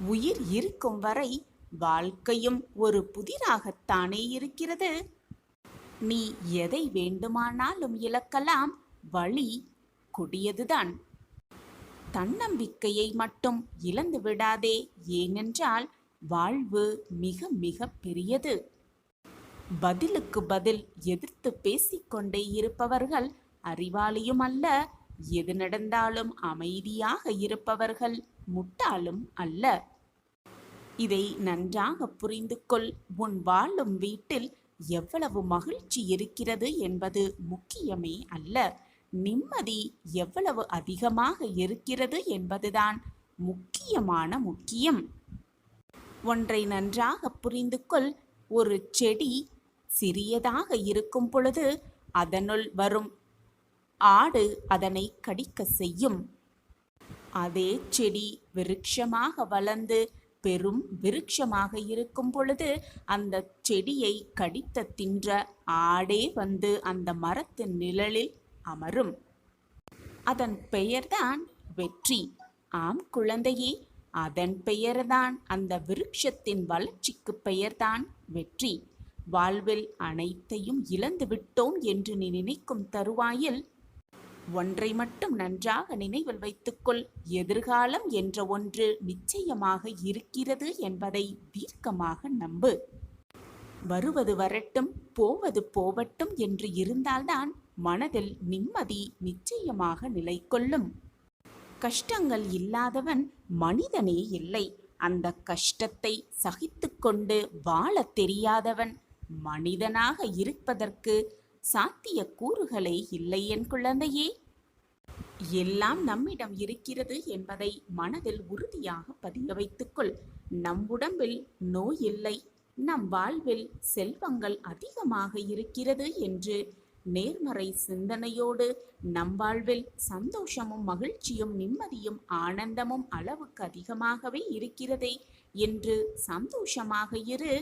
உயிர் இருக்கும் வரை வாழ்க்கையும் ஒரு புதிராகத்தானே இருக்கிறது. நீ எதை வேண்டுமானாலும் இழக்கலாம், வழி கொடியதுதான். தன்னம்பிக்கையை மட்டும் இழந்து விடாதே, ஏனென்றால் வாழ்வு மிக மிக பெரியது. பதிலுக்கு பதில் எதிர்த்து பேசிக்கொண்டே இருப்பவர்கள் அறிவாளியும் அல்ல, எது நடந்தாலும் அமைதியாக இருப்பவர்கள் முட்டாளும் அல்ல. இதை நன்றாக புரிந்து கொள். உன் வாழும் வீட்டில் எவ்வளவு மகிழ்ச்சி இருக்கிறது என்பது முக்கியமே அல்ல, நிம்மதி எவ்வளவு அதிகமாக இருக்கிறது என்பதுதான் முக்கியம். ஒன்றை நன்றாக புரிந்து கொள். ஒரு செடி சிறியதாக இருக்கும் பொழுது அதனுள் வரும் ஆடு அதனை கடிக்க செய்யும். அதே செடி விருட்சமாக வளர்ந்து பெரும் விருட்சமாக இருக்கும் பொழுது அந்த செடியை கடித்து தின்ற ஆடே வந்து அந்த மரத்தின் நிழலில் அமரும். அதன் பெயர்தான் வெற்றி. ஆம் குழந்தையே, அதன் பெயர்தான், அந்த விருட்சத்தின் வளர்ச்சிக்கு பெயர்தான் வெற்றி. வாழ்வில் அனைத்தையும் இழந்து விட்டோம் என்று நீ நினைக்கும் தருவாயில் ஒன்றை மட்டும் நன்றாக நினைவில் வைத்துக்கொள். எதிர்காலம் என்ற ஒன்று நிச்சயமாக இருக்கிறது என்பதை தீர்க்கமாக நம்பு. வருவது வரட்டும், போவது போவட்டும் என்று இருந்தால்தான் மனதில் நிம்மதி நிச்சயமாக நிலை கொள்ளும். கஷ்டங்கள் இல்லாதவன் மனிதனே இல்லை. அந்த கஷ்டத்தை சகித்து கொண்டு வாழ தெரியாதவன் மனிதனாக இருப்பதற்கு சாத்திய கூறுகளே இல்லை என் குழந்தையே. எல்லாம் நம்மிடம் இருக்கிறது என்பதை மனதில் உறுதியாக பதிய வைத்துக்கொள். நம் உடம்பில் நோய் இல்லை, நம் வாழ்வில் செல்வங்கள் அதிகமாக இருக்கிறது என்று நேர்மறை சிந்தனையோடு நம் வாழ்வில் சந்தோஷமும் மகிழ்ச்சியும் நிம்மதியும் ஆனந்தமும் அளவுக்கு அதிகமாகவே இருக்கிறதே என்று சந்தோஷமாக இரு.